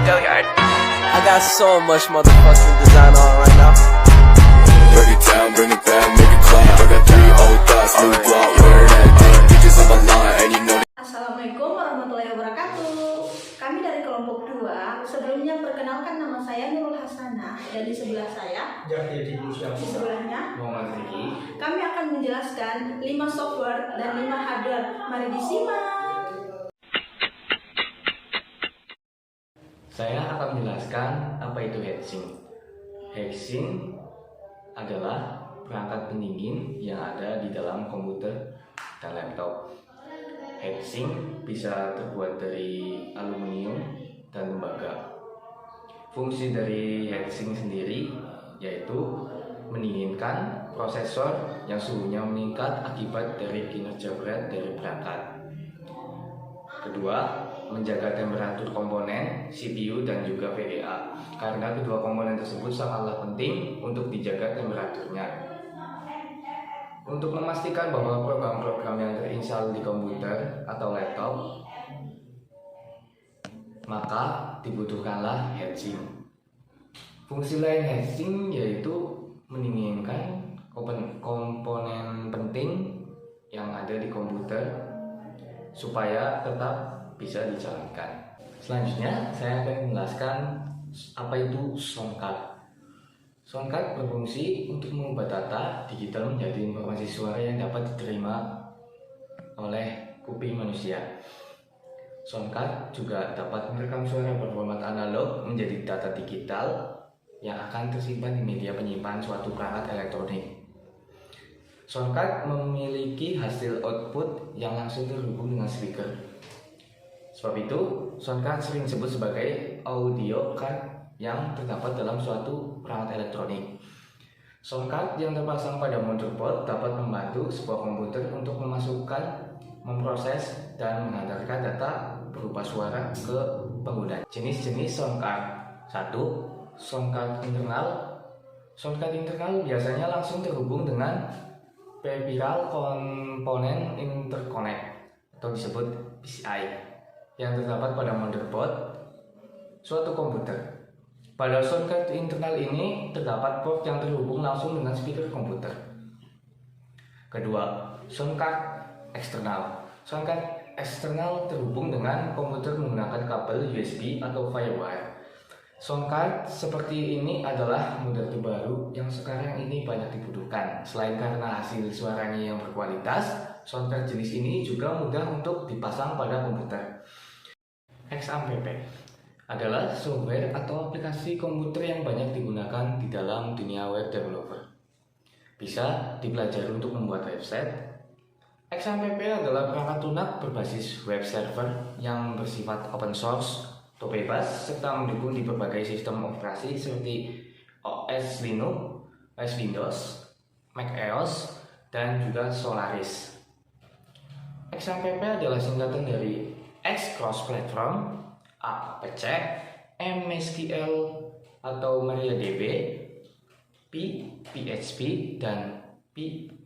I got so much motherfucking design on right now. Break it down, bring it back, make it clap. I got 3 old thoughts, new block, where that thing. Bitches on my line, and you know. Assalamualaikum warahmatullahi wabarakatuh. Kami dari kelompok 2. Sebelumnya perkenalkan, nama saya Nurul Hasanah dan di sebelah saya di sebelahnya Muhammad Riki. kami akan menjelaskan 5 software dan 5 hardware. Mari disimak. Saya akan menjelaskan apa itu heatsink. Heatsink adalah perangkat pendingin yang ada di dalam komputer dan laptop. Heatsink bisa terbuat dari aluminium dan tembaga. Fungsi dari heatsink sendiri yaitu mendinginkan prosesor yang suhunya meningkat akibat dari kinerja berat dari perangkat. Kedua, menjaga temperatur komponen, CPU dan juga VGA, karena kedua komponen tersebut sangatlah penting untuk dijaga temperaturnya. Untuk memastikan bahwa program-program yang terinstall di komputer atau laptop, maka dibutuhkanlah heatsink. Fungsi lain heatsink yaitu mendinginkan komponen penting yang ada di komputer supaya tetap bisa dijalankan. Selanjutnya saya akan menjelaskan apa itu sound card. Sound card berfungsi untuk mengubah data digital menjadi informasi suara yang dapat diterima oleh kuping manusia. Sound card juga dapat merekam suara berformat analog menjadi data digital yang akan tersimpan di media penyimpan suatu perangkat elektronik. Sound card memiliki hasil output yang langsung terhubung dengan speaker. Sebab itu, sound card sering disebut sebagai audio card yang terdapat dalam suatu perangkat elektronik. Sound card yang terpasang pada motherboard dapat membantu sebuah komputer untuk memasukkan, memproses, dan mengantarkan data berupa suara ke pengguna. Jenis-jenis sound card. 1. Sound card internal. Sound card internal biasanya langsung terhubung dengan peripheral komponen interconnect atau disebut PCI yang terdapat pada motherboard suatu komputer. Pada sound card internal ini terdapat port yang terhubung langsung dengan speaker komputer. Kedua, sound card eksternal. Sound card eksternal terhubung dengan komputer menggunakan kabel USB atau firewire. Sound card seperti ini adalah model terbaru yang sekarang ini banyak dibutuhkan. Selain karena hasil suaranya yang berkualitas, sound card jenis ini juga mudah untuk dipasang pada komputer. XAMPP adalah software atau aplikasi komputer yang banyak digunakan di dalam dunia web developer. Bisa dipelajari untuk membuat website. XAMPP adalah perangkat lunak berbasis web server yang bersifat open source atau bebas, serta mendukung di berbagai sistem operasi seperti OS Linux, OS Windows, Mac OS, dan juga Solaris. XAMPP adalah singkatan dari X Cross Platform, APC, MSQL atau MariaDB, P, PHP, dan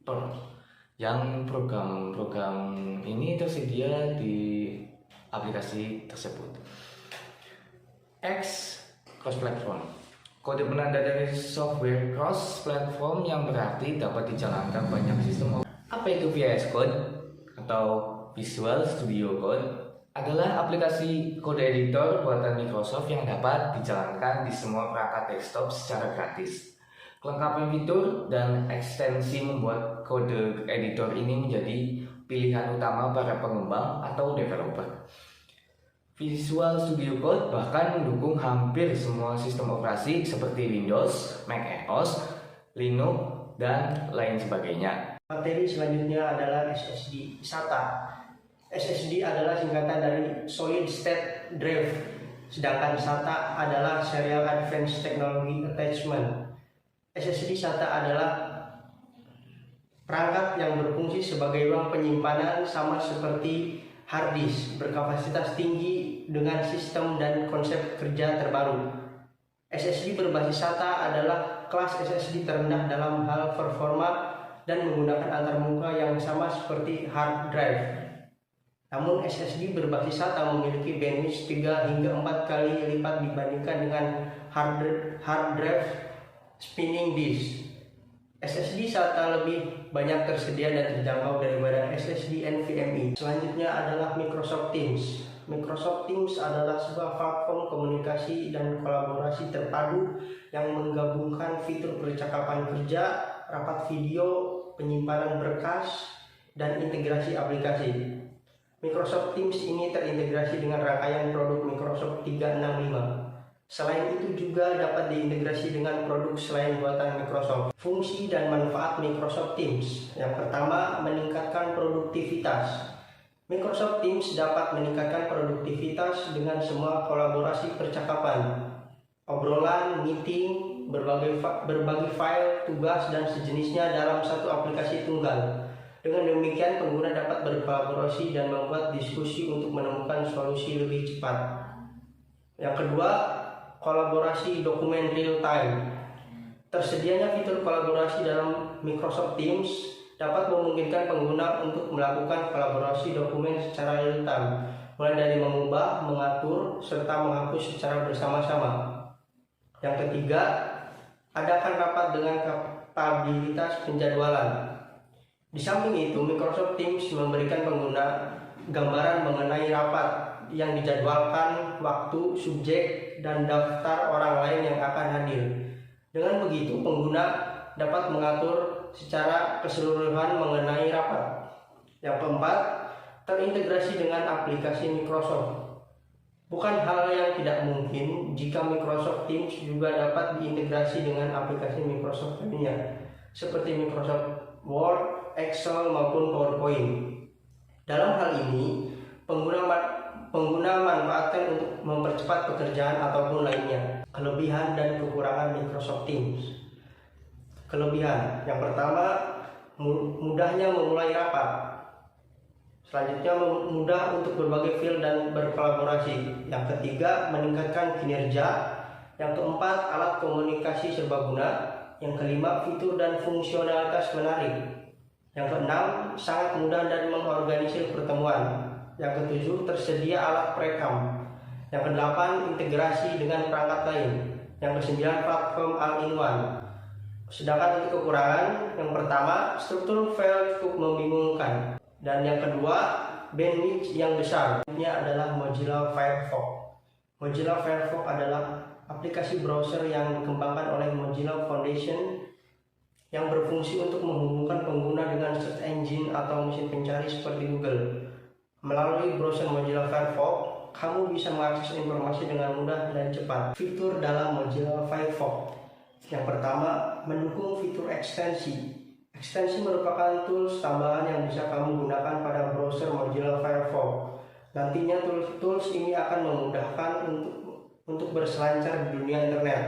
Perl. Yang program-program ini tersedia di aplikasi tersebut. X cross platform. Kode penanda dari software cross platform yang berarti dapat dijalankan banyak sistem. Apa itu VS Code atau Visual Studio Code? Adalah aplikasi kode editor buatan Microsoft yang dapat dijalankan di semua perangkat desktop secara gratis. Kelengkapan fitur dan ekstensi membuat kode editor ini menjadi pilihan utama para pengembang atau developer. Visual Studio Code bahkan mendukung hampir semua sistem operasi seperti Windows, Mac OS, Linux, dan lain sebagainya. Materi selanjutnya adalah SSD SATA. SSD adalah singkatan dari Solid State Drive, sedangkan SATA adalah Serial Advanced Technology Attachment. SSD SATA adalah perangkat yang berfungsi sebagai ruang penyimpanan sama seperti hard disk, berkapasitas tinggi dengan sistem dan konsep kerja terbaru. SSD berbasis SATA adalah kelas SSD terendah dalam hal performa dan menggunakan antarmuka yang sama seperti hard drive. Namun SSD berbasis SATA memiliki bandwidth 3 hingga 4 kali lipat dibandingkan dengan hard drive spinning disk. SSD SATA lebih banyak tersedia dan terjangkau daripada SSD NVMe. Selanjutnya adalah Microsoft Teams. Microsoft Teams adalah sebuah platform komunikasi dan kolaborasi terpadu yang menggabungkan fitur percakapan kerja, rapat video, penyimpanan berkas, dan integrasi aplikasi. Microsoft Teams ini terintegrasi dengan rangkaian produk Microsoft 365. Selain itu juga dapat diintegrasi dengan produk selain buatan Microsoft. Fungsi dan manfaat Microsoft Teams. Yang pertama, meningkatkan produktivitas. Microsoft Teams dapat meningkatkan produktivitas dengan semua kolaborasi percakapan, obrolan, meeting, berbagi file, tugas, dan sejenisnya dalam satu aplikasi tunggal. Dengan demikian, pengguna dapat berkolaborasi dan membuat diskusi untuk menemukan solusi lebih cepat. Yang kedua, kolaborasi dokumen real time. Tersedianya fitur kolaborasi dalam Microsoft Teams dapat memungkinkan pengguna untuk melakukan kolaborasi dokumen secara real time, mulai dari mengubah, mengatur, serta menghapus secara bersama-sama. Yang ketiga, adakan rapat dengan kapabilitas penjadwalan. Di samping itu, Microsoft Teams memberikan pengguna gambaran mengenai rapat yang dijadwalkan, waktu, subjek, dan daftar orang lain yang akan hadir. Dengan begitu, pengguna dapat mengatur secara keseluruhan mengenai rapat. Yang keempat, terintegrasi dengan aplikasi Microsoft. Bukan hal yang tidak mungkin jika Microsoft Teams juga dapat diintegrasi dengan aplikasi Microsoft lainnya, seperti Microsoft Word, Excel, maupun PowerPoint. Dalam hal ini, pengguna manfaatkan untuk mempercepat pekerjaan ataupun lainnya. Kelebihan dan kekurangan Microsoft Teams. Kelebihan, yang pertama, mudahnya memulai rapat. Selanjutnya, mudah untuk berbagi file dan berkolaborasi. Yang ketiga, meningkatkan kinerja. Yang keempat, alat komunikasi serbaguna. Yang kelima, fitur dan fungsionalitas menarik. Yang keenam, sangat mudah dan mengorganisir pertemuan. Yang ketujuh, tersedia alat perekam. Yang kedelapan, integrasi dengan perangkat lain. Yang kesembilan, platform all-in-one. Sedangkan untuk kekurangan, yang pertama, struktur file cukup membingungkan. Dan yang kedua, bandwidth yang besar. Ini adalah Mozilla Firefox. Mozilla Firefox adalah aplikasi browser yang dikembangkan oleh Mozilla Foundation yang berfungsi untuk menghubungkan pengguna dengan search engine atau mesin pencari seperti Google. Melalui browser Mozilla Firefox, kamu bisa mengakses informasi dengan mudah dan cepat. Fitur dalam Mozilla Firefox. Yang pertama, mendukung fitur ekstensi. Ekstensi merupakan tools tambahan yang bisa kamu gunakan pada browser Mozilla Firefox. Nantinya tools ini akan memudahkan untuk berselancar di dunia internet.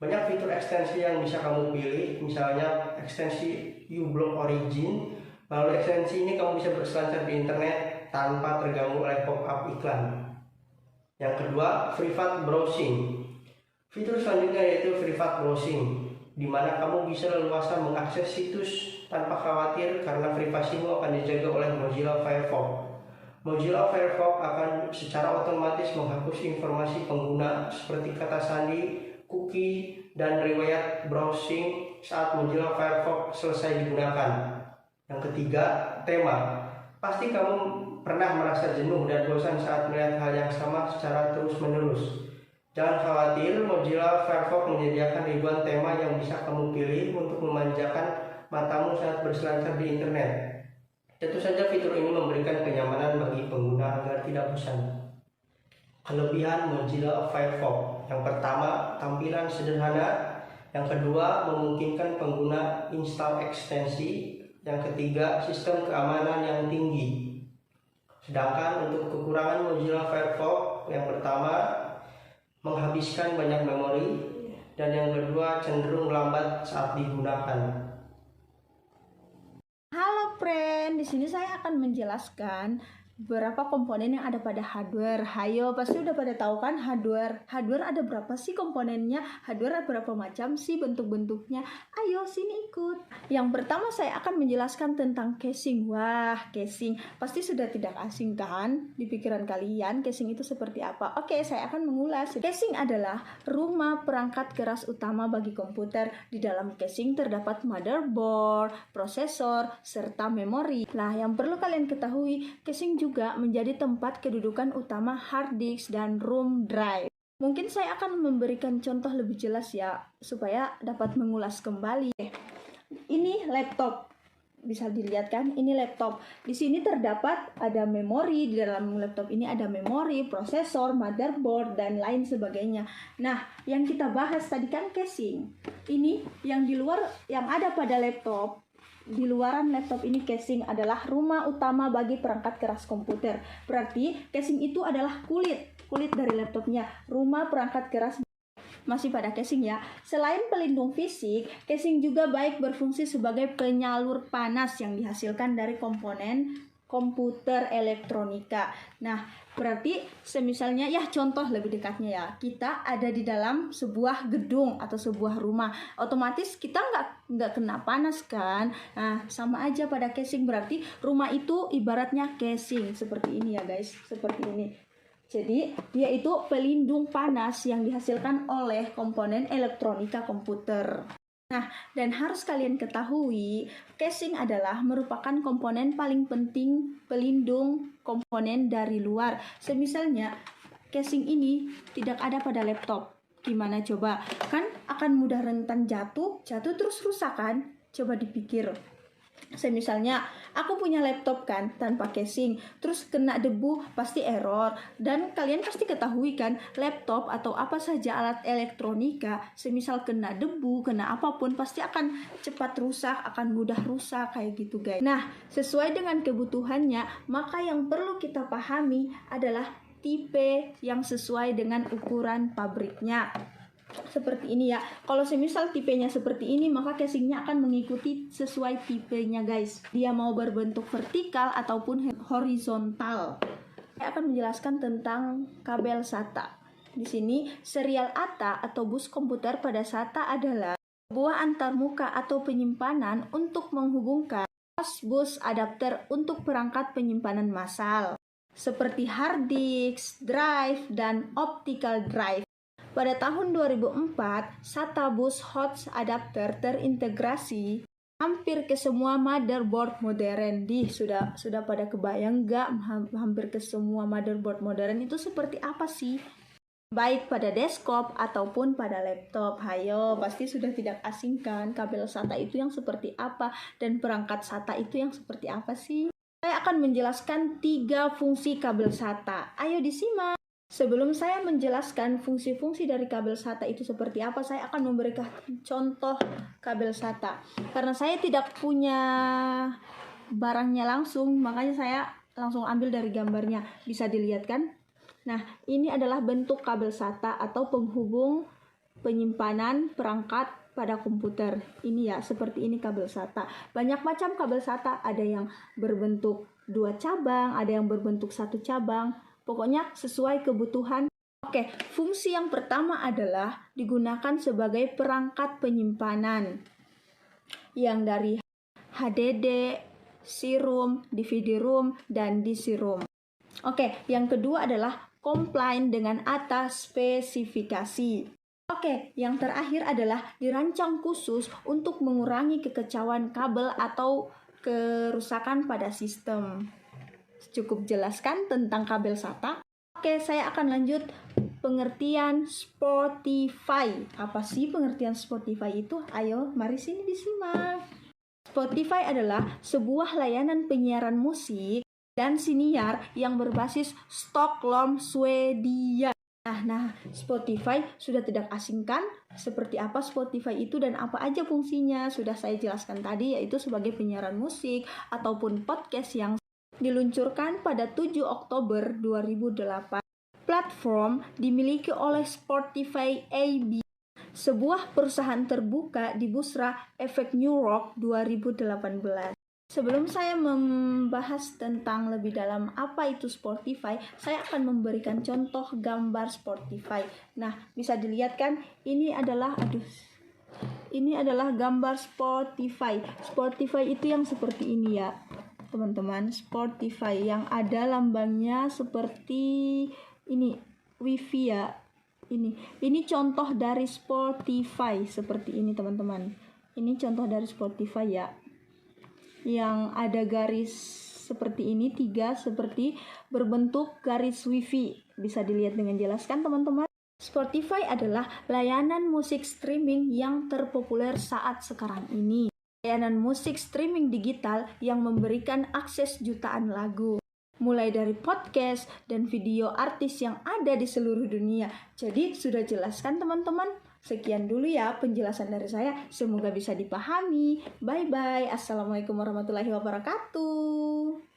Banyak fitur ekstensi yang bisa kamu pilih, misalnya ekstensi uBlock Origin. Melalui ekstensi ini kamu bisa berselancar di internet tanpa terganggu oleh pop-up iklan. Yang kedua, private browsing. Fitur selanjutnya yaitu private browsing, di mana kamu bisa leluasa mengakses situs tanpa khawatir karena privasimu akan dijaga oleh Mozilla Firefox. Mozilla Firefox akan secara otomatis menghapus informasi pengguna seperti kata sandi, cookie, dan riwayat browsing saat Mozilla Firefox selesai digunakan. Yang ketiga, tema. Pasti kamu pernah merasa jenuh dan bosan saat melihat hal yang sama secara terus-menerus. Jangan khawatir, Mozilla Firefox menyediakan ribuan tema yang bisa kamu pilih untuk memanjakan matamu saat berselancar di internet. Tentu saja fitur ini memberikan kenyamanan bagi pengguna agar tidak bosan. Kelebihan Mozilla Firefox. Yang pertama, tampilan sederhana. Yang kedua, memungkinkan pengguna install ekstensi. Yang ketiga, sistem keamanan yang tinggi. Sedangkan untuk kekurangan Mozilla Firefox, yang pertama, menghabiskan banyak memori, dan yang kedua, cenderung lambat saat digunakan. Halo friend, di sini saya akan menjelaskan berapa komponen yang ada pada hardware. Hayo, pasti udah pada tahu kan hardware. Hardware ada berapa sih komponennya? Hardware ada berapa macam sih bentuk-bentuknya? Ayo sini ikut. Yang pertama saya akan menjelaskan tentang casing. Wah, casing pasti sudah tidak asing kan di pikiran kalian. Casing itu seperti apa? Oke, saya akan mengulas. Casing adalah rumah perangkat keras utama bagi komputer. Di dalam casing terdapat motherboard, prosesor, serta memori. Nah, yang perlu kalian ketahui, casing juga menjadi tempat kedudukan utama hard disk dan room drive. Mungkin saya akan memberikan contoh lebih jelas ya, supaya dapat mengulas kembali. Ini laptop. Bisa dilihat kan, ini laptop. Di sini terdapat ada memori, di dalam laptop ini ada memori, prosesor, motherboard, dan lain sebagainya. Nah, yang kita bahas tadi kan casing. Ini yang di luar, yang ada pada laptop. Di luaran laptop ini casing adalah rumah utama bagi perangkat keras komputer. Berarti casing itu adalah kulit dari laptopnya. Rumah perangkat keras masih pada casing ya. Selain pelindung fisik, casing juga baik berfungsi sebagai penyalur panas yang dihasilkan dari komponen komputer elektronika. Nah, berarti semisalnya ya contoh lebih dekatnya ya, kita ada di dalam sebuah gedung atau sebuah rumah, otomatis kita nggak kena panas kan. Nah, sama aja pada casing, berarti rumah itu ibaratnya casing seperti ini ya guys, seperti ini. Jadi dia itu pelindung panas yang dihasilkan oleh komponen elektronika komputer. Nah, dan harus kalian ketahui, casing adalah merupakan komponen paling penting pelindung komponen dari luar. Semisalnya, casing ini tidak ada pada laptop. Gimana coba? Kan akan mudah rentan jatuh terus rusak kan? Coba dipikir. Semisalnya, aku punya laptop kan tanpa casing, terus kena debu pasti error. Dan kalian pasti ketahui kan, laptop atau apa saja alat elektronika, semisal kena debu, kena apapun, pasti akan cepat rusak, akan mudah rusak kayak gitu guys. Nah, sesuai dengan kebutuhannya, maka yang perlu kita pahami adalah tipe yang sesuai dengan ukuran pabriknya. Seperti ini ya. Kalau semisal tipenya seperti ini, maka casingnya akan mengikuti sesuai tipenya guys. Dia mau berbentuk vertikal ataupun horizontal. Saya akan menjelaskan tentang kabel SATA. Di sini serial ATA atau bus komputer pada SATA adalah sebuah antarmuka atau penyimpanan untuk menghubungkan bus adapter untuk perangkat penyimpanan massal seperti hard disk, drive, dan optical drive. Pada tahun 2004, SATA bus hot adapter terintegrasi hampir ke semua motherboard modern. Sudah pada kebayang nggak hampir ke semua motherboard modern itu seperti apa sih? Baik pada desktop ataupun pada laptop. Hayo, pasti sudah tidak asing kan kabel SATA itu yang seperti apa dan perangkat SATA itu yang seperti apa sih? Saya akan menjelaskan 3 fungsi kabel SATA. Ayo disimak. Sebelum saya menjelaskan fungsi-fungsi dari kabel SATA itu seperti apa, saya akan memberikan contoh kabel SATA. Karena saya tidak punya barangnya langsung, makanya saya langsung ambil dari gambarnya. Bisa dilihat kan? Nah, ini adalah bentuk kabel SATA atau penghubung penyimpanan perangkat pada komputer. Ini ya, seperti ini kabel SATA. Banyak macam kabel SATA, ada yang berbentuk 2 cabang, ada yang berbentuk 1 cabang. Pokoknya sesuai kebutuhan. Oke, fungsi yang pertama adalah digunakan sebagai perangkat penyimpanan yang dari HDD, CD-ROM, DVD-ROM, dan DC-ROM. Oke, yang kedua adalah compliant dengan atas spesifikasi. Oke, yang terakhir adalah dirancang khusus untuk mengurangi kekacauan kabel atau kerusakan pada sistem. Cukup jelaskan tentang kabel SATA. Oke, saya akan lanjut pengertian Spotify. Apa sih pengertian Spotify itu? Ayo, mari sini disimak. Spotify adalah sebuah layanan penyiaran musik dan siniar yang berbasis Stockholm, Swedia. Nah, Spotify sudah tidak asing kan? Seperti apa Spotify itu dan apa aja fungsinya? Sudah saya jelaskan tadi, yaitu sebagai penyiaran musik ataupun podcast yang diluncurkan pada 7 Oktober 2008. Platform dimiliki oleh Spotify AB, sebuah perusahaan terbuka di Bursa Efek New York 2018. Sebelum saya membahas tentang lebih dalam apa itu Spotify, saya akan memberikan contoh gambar Spotify. Nah, bisa dilihat kan, ini adalah gambar Spotify. Spotify itu yang seperti ini ya, teman-teman. Spotify yang ada lambangnya seperti ini, wifi ya. Ini contoh dari Spotify seperti ini, teman-teman. Ini contoh dari Spotify ya, yang ada garis seperti ini, 3 seperti berbentuk garis wifi. Bisa dilihat dengan jelas kan, teman-teman? Spotify adalah layanan musik streaming yang terpopuler saat sekarang ini. Layanan musik streaming digital yang memberikan akses jutaan lagu, mulai dari podcast dan video artis yang ada di seluruh dunia. Jadi sudah jelas kan, teman-teman? Sekian dulu ya penjelasan dari saya. Semoga bisa dipahami. Bye-bye. Assalamualaikum warahmatullahi wabarakatuh.